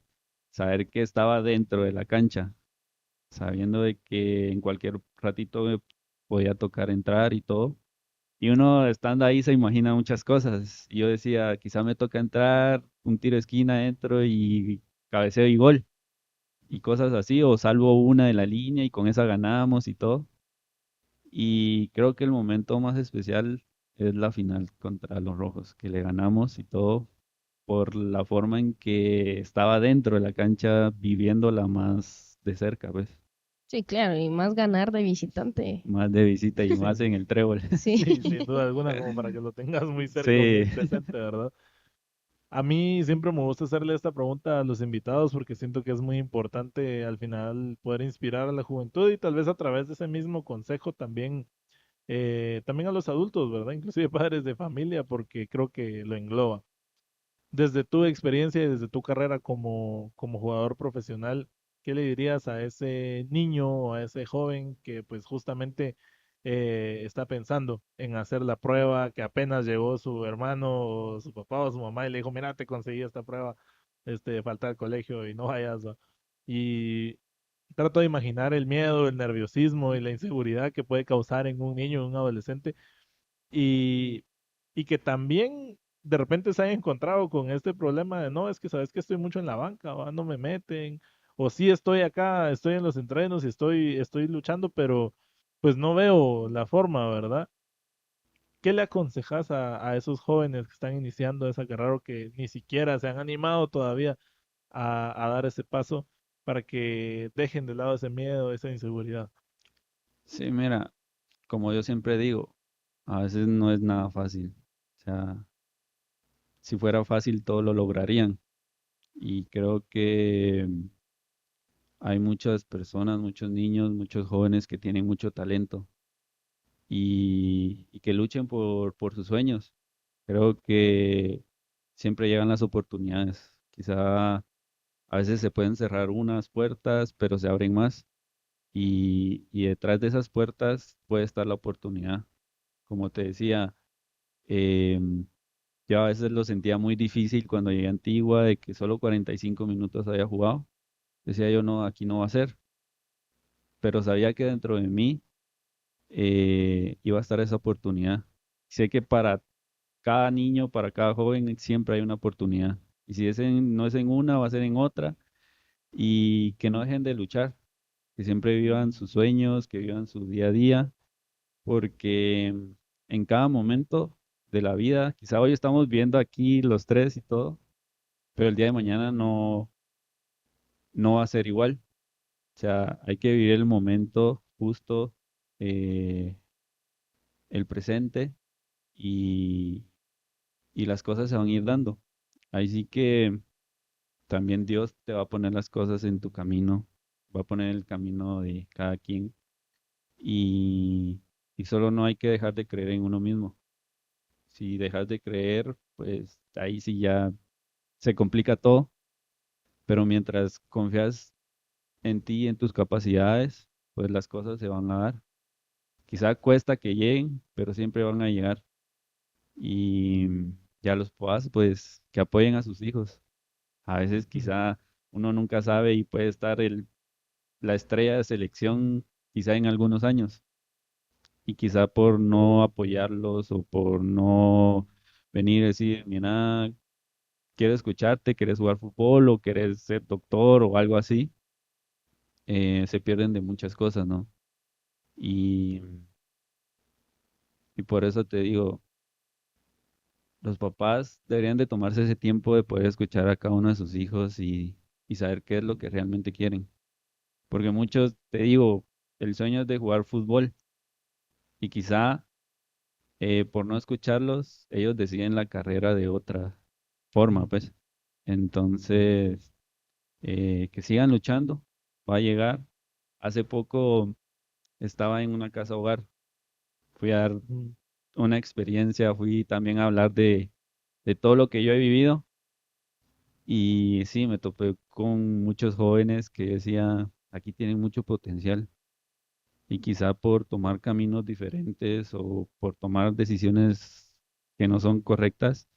Saber que estaba dentro de la cancha, sabiendo de que en cualquier ratito me podía tocar entrar y todo. Y uno estando ahí se imagina muchas cosas. Y yo decía, quizá me toca entrar, un tiro de esquina, entro y cabeceo y gol. Y cosas así, o salvo una de la línea y con esa ganamos y todo. Y creo que el momento más especial es la final contra los Rojos, que le ganamos y todo por la forma en que estaba dentro de la cancha viviéndola más de cerca, pues, Sí, claro, y más ganar de visitante. más de visita y más en el trébol. Sí. Sí, sin duda alguna, como para que lo tengas muy cerca o Sí, muy presente, ¿verdad? A mí siempre me gusta hacerle esta pregunta a los invitados porque siento que es muy importante al final poder inspirar a la juventud y tal vez a través de ese mismo consejo también, también a los adultos, ¿verdad? Inclusive padres de familia, porque creo que lo engloba. Desde tu experiencia y desde tu carrera como jugador profesional, ¿qué le dirías a ese niño o a ese joven que pues justamente está pensando en hacer la prueba, que apenas llegó su hermano o su papá o su mamá y le dijo, mira, te conseguí esta prueba, falta al colegio y no vayas, ¿va? Y trato de imaginar el miedo, el nerviosismo y la inseguridad que puede causar en un niño, en un adolescente y, y que también de repente se haya encontrado con este problema de no, es que sabes que estoy mucho en la banca, ¿va? No me meten, o sí estoy acá, estoy en los entrenos y estoy luchando, pero pues no veo la forma, ¿verdad? ¿Qué le aconsejas a esos jóvenes que están iniciando esa carrera o que ni siquiera se han animado todavía a dar ese paso para que dejen de lado ese miedo, esa inseguridad? sí, mira, como yo siempre digo, a veces no es nada fácil. O sea, si fuera fácil, todo lo lograrían. Y creo que hay muchas personas, muchos niños, muchos jóvenes que tienen mucho talento y que luchen por sus sueños. Creo que siempre llegan las oportunidades. Quizá a veces se pueden cerrar unas puertas, pero se abren más. Y detrás de esas puertas puede estar la oportunidad. Como te decía, em, yo a veces lo sentía muy difícil cuando llegué a Antigua, de que solo 45 minutos había jugado. Decía yo, no, aquí no va a ser. Pero sabía que dentro de mí iba a estar esa oportunidad. Sé que para cada niño, para cada joven, siempre hay una oportunidad. Y si no es en una, va a ser en otra. Y que no dejen de luchar, que siempre vivan sus sueños, que vivan su día a día, porque en cada momento de la vida, quizá hoy estamos viendo aquí los tres y todo, pero el día de mañana no va a ser igual. O sea, hay que vivir el momento justo, eh, el presente y, y las cosas se van a ir dando. Ahí sí que también Dios te va a poner las cosas en tu camino, va a poner el camino de cada quien y, y solo no hay que dejar de creer en uno mismo. Si dejas de creer, pues ahí sí ya se complica todo, pero mientras confías en ti y en tus capacidades, pues las cosas se van a dar. Quizá cuesta que lleguen, pero siempre van a llegar. Y ya los papás, pues que apoyen a sus hijos. A veces quizá uno nunca sabe y puede estar la estrella de selección quizá en algunos años. Y quizá por no apoyarlos o por no venir y decir, mira, quiero escucharte, quieres jugar fútbol o quieres ser doctor o algo así, se pierden de muchas cosas, ¿no? Y, y por eso te digo, los papás deberían de tomarse ese tiempo de poder escuchar a cada uno de sus hijos y saber qué es lo que realmente quieren. Porque muchos, te digo, el sueño es de jugar fútbol y quizá por no escucharlos, ellos deciden la carrera de otra forma, pues. Entonces, que sigan luchando, va a llegar. Hace poco estaba en una casa hogar, fui a dar Mm. una experiencia, fui también a hablar de todo lo que yo he vivido y sí, me topé con muchos jóvenes que decían, aquí tienen mucho potencial y quizá por tomar caminos diferentes o por tomar decisiones que no son correctas,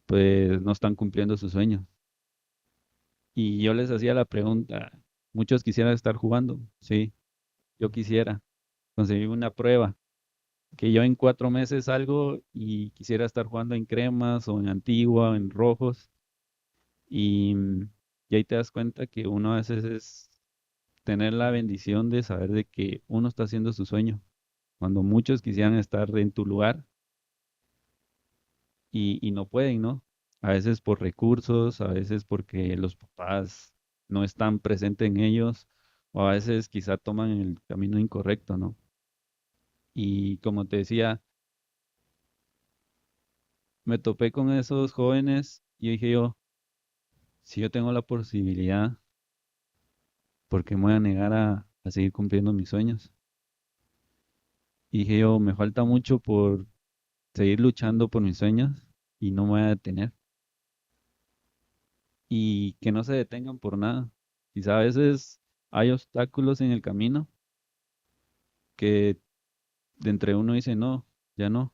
pues no están cumpliendo sus sueños. Y yo les hacía la pregunta, muchos quisieran estar jugando, sí, yo quisiera conseguir una prueba, que yo en 4 meses salgo y quisiera estar jugando en cremas o en Antigua, o en rojos, y, y ahí te das cuenta que uno a veces es tener la bendición de saber de que uno está haciendo su sueño, cuando muchos quisieran estar en tu lugar y no pueden, ¿no? A veces por recursos, a veces porque los papás no están presentes en ellos, o a veces quizá toman el camino incorrecto, ¿no? Y como te decía, me topé con esos jóvenes y dije yo, si yo tengo la posibilidad, ¿por qué me voy a negar a seguir cumpliendo mis sueños? Y dije yo, me falta mucho por seguir luchando por mis sueños y no me voy a detener. Y que no se detengan por nada. Quizá a veces hay obstáculos en el camino que de entre uno dice no, ya no.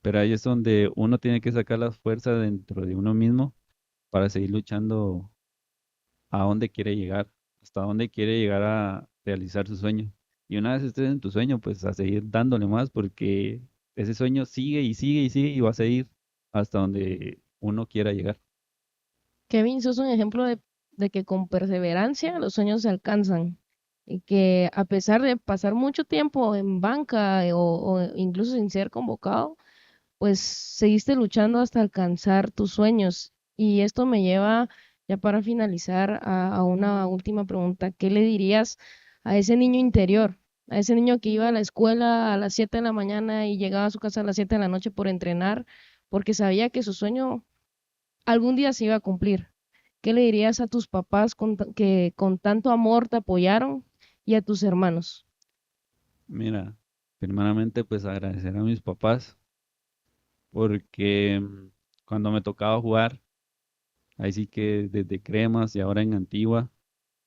Pero ahí es donde uno tiene que sacar las fuerzas dentro de uno mismo para seguir luchando a dónde quiere llegar, hasta dónde quiere llegar a realizar su sueño. Y una vez estés en tu sueño, pues a seguir dándole más porque ese sueño sigue y sigue y sigue y va a seguir hasta donde uno quiera llegar. Kevin, sos un ejemplo de que con perseverancia los sueños se alcanzan y que a pesar de pasar mucho tiempo en banca o incluso sin ser convocado, pues seguiste luchando hasta alcanzar tus sueños. Y esto me lleva, ya para finalizar, a una última pregunta. ¿Qué le dirías a ese niño interior? A ese niño que iba a la escuela a las 7 de la mañana y llegaba a su casa a las 7 de la noche por entrenar, porque sabía que su sueño algún día se iba a cumplir. ¿Qué le dirías a tus papás que con tanto amor te apoyaron y a tus hermanos? Mira, primeramente pues agradecer a mis papás porque cuando me tocaba jugar, ahí sí que desde Cremas y ahora en Antigua,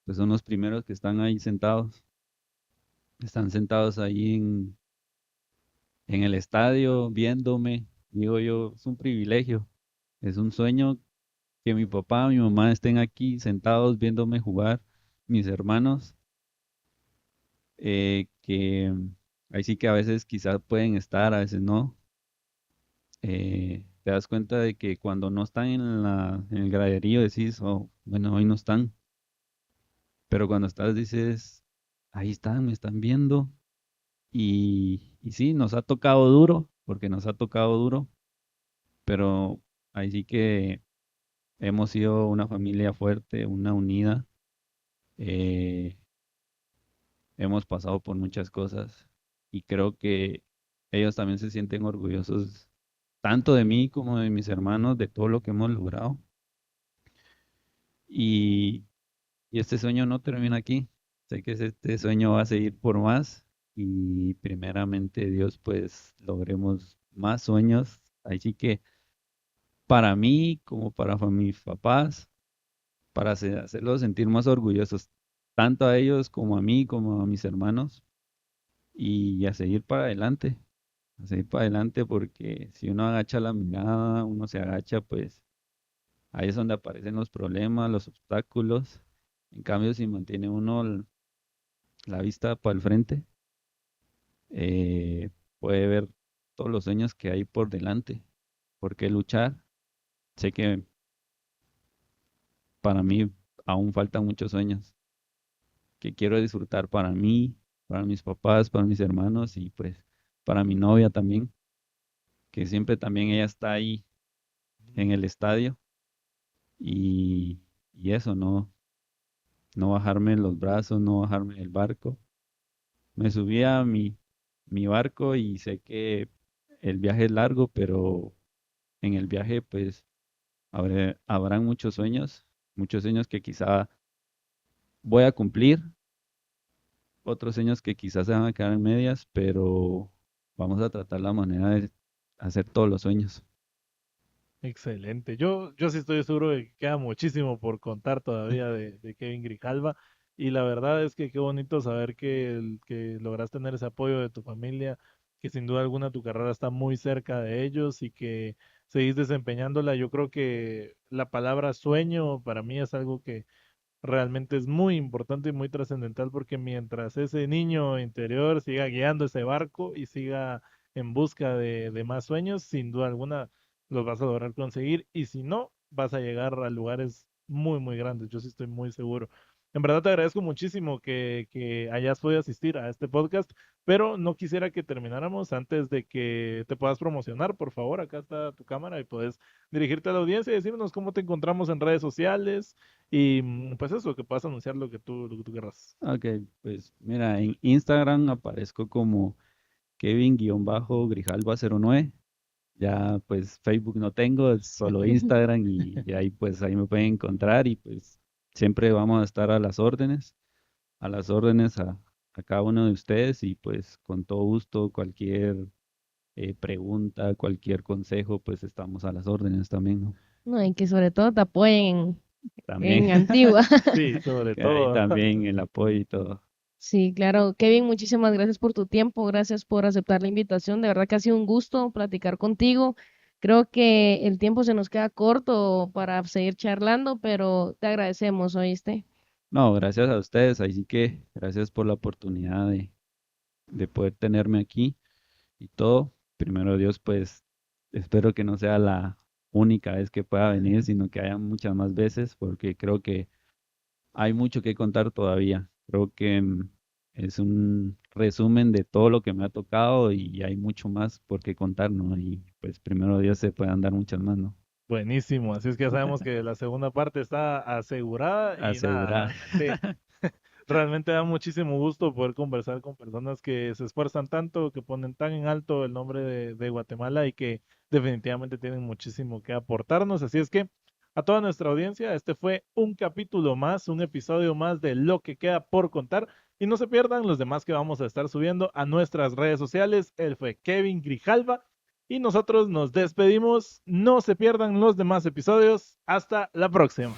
pues son los primeros que están ahí sentados. Están sentados ahí en el estadio viéndome. Digo yo, es un privilegio, es un sueño que mi papá, mi mamá estén aquí sentados viéndome jugar, mis hermanos, que ahí sí que a veces quizás pueden estar, a veces no. Te das cuenta de que cuando no están en el graderío decís, oh, bueno, hoy no están. Pero cuando estás dices, ahí están, me están viendo. Y sí, nos ha tocado duro, porque nos ha tocado duro, pero ahí sí que hemos sido una familia fuerte, una unida. eh, Hemos pasado por muchas cosas y creo que ellos también se sienten orgullosos tanto de mí como de mis hermanos, de todo lo que hemos logrado. Y, y este sueño no termina aquí. Sé que este sueño va a seguir por más y primeramente Dios pues logremos más sueños. Así que para mí como para mis papás, para hacerlos sentir más orgullosos, tanto a ellos como a mí, como a mis hermanos, y a seguir para adelante, a seguir para adelante porque si uno agacha la mirada, uno se agacha, pues ahí es donde aparecen los problemas, los obstáculos. En cambio, si mantiene uno la vista para el frente, eh, puede ver todos los sueños que hay por delante. ¿Por qué luchar? Sé que para mí aún faltan muchos sueños que quiero disfrutar para mí, para mis papás, para mis hermanos y pues para mi novia también. que siempre también ella está ahí en el estadio y, y eso, no bajarme los brazos, no bajarme del barco. Me subí a mi barco y sé que el viaje es largo, pero en el viaje pues habrán muchos sueños que quizá voy a cumplir, otros sueños que quizás se van a quedar en medias, pero vamos a tratar la manera de hacer todos los sueños. Excelente. Yo sí estoy seguro de que queda muchísimo por contar todavía de Kevin Grijalva. Y la verdad es que qué bonito saber que logras tener ese apoyo de tu familia, que sin duda alguna tu carrera está muy cerca de ellos y que seguís desempeñándola. Yo creo que la palabra sueño para mí es algo que realmente es muy importante y muy trascendental porque mientras ese niño interior siga guiando ese barco y siga en busca de más sueños, sin duda alguna los vas a lograr conseguir y si no, vas a llegar a lugares muy, muy grandes. Yo sí estoy muy seguro. En verdad te agradezco muchísimo que hayas podido asistir a este podcast, pero no quisiera que termináramos antes de que te puedas promocionar. Por favor, acá está tu cámara y puedes dirigirte a la audiencia y decirnos cómo te encontramos en redes sociales y pues eso, que puedas anunciar lo que tú querrás. Ok, pues mira, en Instagram aparezco como Kevin-Grijalva09. Ya pues Facebook no tengo, es solo Instagram y ahí pues ahí me pueden encontrar y pues siempre vamos a estar a las órdenes a cada uno de ustedes y pues con todo gusto, cualquier pregunta, cualquier consejo, pues estamos a las órdenes también, ¿no? No, y que sobre todo te apoyen También, en Antigua. Sí, sobre que ahí todo. también el apoyo y todo. Sí, claro. Kevin, muchísimas gracias por tu tiempo, gracias por aceptar la invitación. De verdad que ha sido un gusto platicar contigo. Creo que el tiempo se nos queda corto para seguir charlando, pero te agradecemos, ¿oíste? No, gracias a ustedes, ahí sí que gracias por la oportunidad de poder tenerme aquí y todo. Primero Dios, pues espero que no sea la única vez que pueda venir, sino que haya muchas más veces, porque creo que hay mucho que contar todavía. Creo que es un resumen de todo lo que me ha tocado y hay mucho más por qué contar, ¿no? Y pues primero Dios se puedan dar muchas más, ¿no? Buenísimo, así es que ya sabemos que la segunda parte está asegurada y Asegurada. nada, sí, realmente da muchísimo gusto poder conversar con personas que se esfuerzan tanto, que ponen tan en alto el nombre de Guatemala y que definitivamente tienen muchísimo que aportarnos. Así es que a toda nuestra audiencia, este fue un capítulo más, un episodio más de Lo que queda por contar. Y no se pierdan los demás que vamos a estar subiendo a nuestras redes sociales. Él fue Kevin Grijalva y nosotros nos despedimos. No se pierdan los demás episodios. Hasta la próxima.